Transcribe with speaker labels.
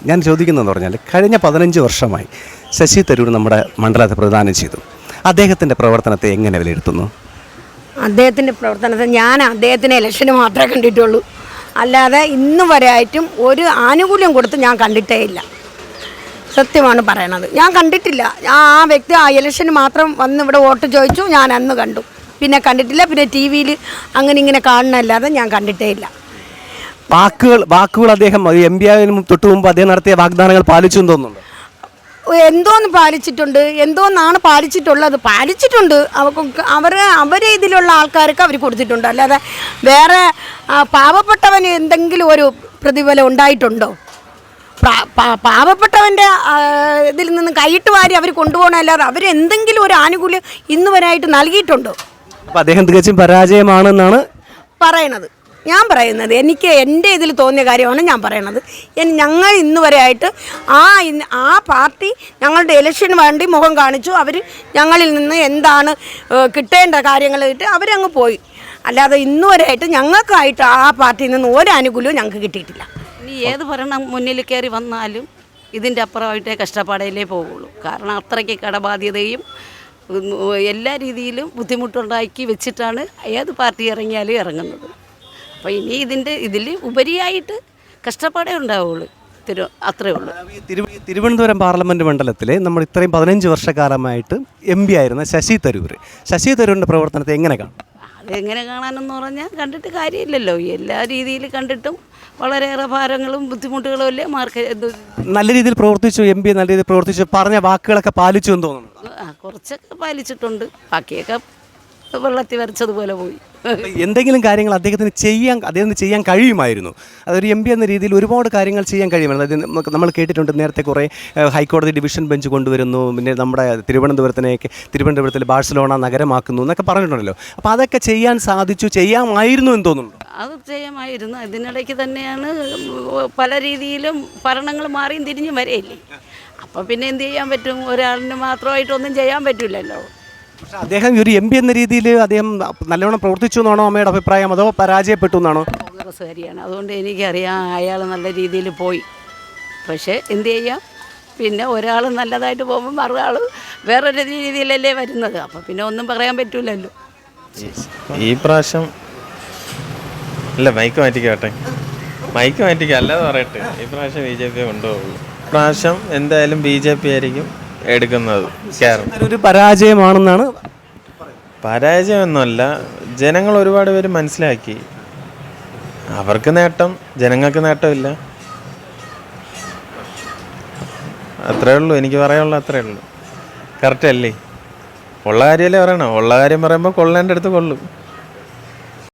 Speaker 1: ഞാൻ ചോദിക്കുന്നതെന്ന് പറഞ്ഞാൽ കഴിഞ്ഞ 15 വർഷമായി ശശി തരൂർ നമ്മുടെ മണ്ഡലത്തെ പ്രദാനം ചെയ്തു. അദ്ദേഹത്തിൻ്റെ പ്രവർത്തനത്തെ എങ്ങനെ വിലയിരുത്തുന്നു?
Speaker 2: അദ്ദേഹത്തിൻ്റെ പ്രവർത്തനത്തെ ഞാൻ അദ്ദേഹത്തിന് ഇലക്ഷന് മാത്രമേ കണ്ടിട്ടുള്ളൂ, അല്ലാതെ ഇന്ന് വരെ ആയിട്ടും ഒരു ആനുകൂല്യം കൊടുത്ത് ഞാൻ കണ്ടിട്ടേ ഇല്ല. സത്യമാണ് പറയണത്, ഞാൻ കണ്ടിട്ടില്ല. ആ വ്യക്തി ആ ഇലക്ഷന് മാത്രം വന്ന് ഇവിടെ വോട്ട് ചോദിച്ചു, ഞാൻ അന്ന് കണ്ടു, പിന്നെ കണ്ടിട്ടില്ല. പിന്നെ ടി വിയിൽ അങ്ങനെ ഇങ്ങനെ കാണണമല്ലാതെ ഞാൻ കണ്ടിട്ടേ ഇല്ല.
Speaker 1: വാക്കുകൾ അദ്ദേഹം എം പി ആയതിനു തൊട്ട് മുമ്പ് അദ്ദേഹം നടത്തിയ വാഗ്ദാനങ്ങൾ പാലിച്ചു എന്ന് തോന്നുന്നുണ്ട്.
Speaker 2: എന്തോന്ന് പാലിച്ചിട്ടുണ്ട്, എന്തോന്നാണ് പാലിച്ചിട്ടുണ്ട്. അവരെ ഇതിലുള്ള ആൾക്കാർക്ക് അവർ കൊടുത്തിട്ടുണ്ട്, അല്ലാതെ വേറെ പാവപ്പെട്ടവന് എന്തെങ്കിലും ഒരു പ്രതിഫലം ഉണ്ടായിട്ടുണ്ടോ? പാവപ്പെട്ടവൻ്റെ ഇതിൽ നിന്ന് കൈയിട്ട് വാരി അവർ കൊണ്ടുപോകണമല്ലാതെ അവർ എന്തെങ്കിലും ഒരു ആനുകൂല്യം ഇന്ന് വരെയായിട്ട് നൽകിയിട്ടുണ്ടോ?
Speaker 1: അദ്ദേഹം തികച്ചും പരാജയമാണെന്നാണ്
Speaker 2: പറയണത്. ഞാൻ പറയുന്നത് എനിക്ക് എൻ്റെ ഇതിൽ തോന്നിയ കാര്യമാണ് ഞാൻ പറയണത്. ഞങ്ങൾ ഇന്ന് വരെ ആയിട്ട് ആ പാർട്ടി ഞങ്ങളുടെ ഇലക്ഷന് വേണ്ടി മുഖം കാണിച്ചു. അവർ ഞങ്ങളിൽ നിന്ന് എന്താണ് കിട്ടേണ്ട കാര്യങ്ങൾ കിട്ടി അവരങ്ങ് പോയി. അല്ലാതെ ഇന്ന് വരെ ആയിട്ട് ഞങ്ങൾക്കായിട്ട് ആ പാർട്ടിയിൽ നിന്ന് ഒരു ആനുകൂല്യവും ഞങ്ങൾക്ക് കിട്ടിയിട്ടില്ല.
Speaker 3: ഇനി ഏത് ഭരണം മുന്നിൽ കയറി വന്നാലും ഇതിൻ്റെ അപ്പുറമായിട്ടേ കഷ്ടപ്പാടയിലേ പോവുള്ളൂ. കാരണം അത്രയ്ക്ക് കടബാധ്യതയും എല്ലാ രീതിയിലും ബുദ്ധിമുട്ടുണ്ടാക്കി വെച്ചിട്ടാണ് ഏത് പാർട്ടി ഇറങ്ങിയാലും ഇറങ്ങുന്നത്. അപ്പോൾ ഇനി ഇതിൽ ഉപരിയായിട്ട് കഷ്ടപ്പാടേ ഉണ്ടാവുള്ളൂ. അത്രേ ഉള്ളൂ.
Speaker 1: തിരുവനന്തപുരം പാർലമെൻറ്റ് മണ്ഡലത്തിലെ നമ്മൾ ഇത്രയും 15 വർഷക്കാലമായിട്ട് എം പി ആയിരുന്ന ശശി തരൂരിൻ്റെ പ്രവർത്തനത്തെ എങ്ങനെ കാണും?
Speaker 3: അതെങ്ങനെ കാണാനെന്ന് പറഞ്ഞാൽ കണ്ടിട്ട് കാര്യമില്ലല്ലോ. എല്ലാ രീതിയിൽ കണ്ടിട്ടും വളരെയേറെ ഭാരങ്ങളും ബുദ്ധിമുട്ടുകളും അല്ലേ
Speaker 1: നല്ല രീതിയിൽ പ്രവർത്തിച്ചു. എം പി നല്ല രീതിയിൽ പ്രവർത്തിച്ചു, പറഞ്ഞ വാക്കുകളൊക്കെ പാലിച്ചു എന്ന് തോന്നുന്നു.
Speaker 3: കുറച്ചൊക്കെ പാലിച്ചിട്ടുണ്ട്, ബാക്കിയൊക്കെ വെള്ളത്തിൽ വരച്ചതുപോലെ പോയി.
Speaker 1: എന്തെങ്കിലും കാര്യങ്ങൾ അദ്ദേഹത്തിന് ചെയ്യാൻ കഴിയുമായിരുന്നു. അതൊരു എം പി എന്ന രീതിയിൽ ഒരുപാട് കാര്യങ്ങൾ ചെയ്യാൻ കഴിയുമായിരുന്നു. അതായത് നമ്മൾ കേട്ടിട്ടുണ്ട് നേരത്തെ കുറേ ഹൈക്കോടതി ഡിവിഷൻ ബെഞ്ച് കൊണ്ടുവരുന്നു, പിന്നെ നമ്മുടെ തിരുവനന്തപുരത്തിൽ ബാഴ്സലോണ നഗരമാക്കുന്നു എന്നൊക്കെ പറഞ്ഞിട്ടുണ്ടല്ലോ. അപ്പോൾ അതൊക്കെ ചെയ്യാമായിരുന്നു എന്ന് തോന്നുന്നു.
Speaker 3: അത് ചെയ്യാമായിരുന്നു. അതിനിടയ്ക്ക് തന്നെയാണ് പല രീതിയിലും ഭരണങ്ങൾ മാറിയും തിരിഞ്ഞും വരെയില്ലേ. അപ്പോൾ പിന്നെ എന്ത് ചെയ്യാൻ പറ്റും? ഒരാളിന് മാത്രമായിട്ടൊന്നും ചെയ്യാൻ പറ്റില്ലല്ലോ.
Speaker 1: പക്ഷേ അദ്ദേഹം ഒരു എം പി എന്ന രീതിയിൽ അദ്ദേഹം നല്ലവണ്ണം പ്രവർത്തിച്ചു എന്നാണോ അമ്മയുടെ അഭിപ്രായം, അതോ പരാജയപ്പെട്ടു എന്നാണോ?
Speaker 3: കോൺഗ്രസ്സുകാരിയാണ്, അതുകൊണ്ട് എനിക്കറിയാം അയാൾ നല്ല രീതിയിൽ പോയി. പക്ഷേ എന്ത് ചെയ്യാം, പിന്നെ ഒരാൾ നല്ലതായിട്ട് പോകുമ്പോൾ മറുആൾ വേറൊരു രീതിയിലല്ലേ വരുന്നത്. അപ്പോൾ പിന്നെ ഒന്നും പറയാൻ പറ്റില്ലല്ലോ.
Speaker 4: ഈ പ്രാവശ്യം അല്ല മൈക്ക് മാറ്റിക്കോട്ടെ, അല്ലാതെ പറയട്ടെ. ഈ പ്രാവശ്യം BJP കൊണ്ടുപോകുള്ളൂ. പ്രാവശ്യം എന്തായാലും BJP ആയിരിക്കും എടുക്കുന്നത്.
Speaker 1: ഒരു പരാജയമാണെന്നാണ്.
Speaker 4: പരാജയമൊന്നുമല്ല, ജനങ്ങൾ ഒരുപാട് പേര് മനസ്സിലാക്കി. അവർക്ക് നേട്ടം, ജനങ്ങൾക്ക് നേട്ടമില്ല. അത്രേ ഉള്ളൂ എനിക്ക് പറയാനുള്ളൂ. അത്രേ ഉള്ളൂ. കറക്റ്റ് അല്ലേ? ഉള്ള കാര്യമല്ലേ പറയണം. ഉള്ള കാര്യം പറയുമ്പോൾ കൊള്ളേണ്ട അടുത്ത് കൊള്ളും.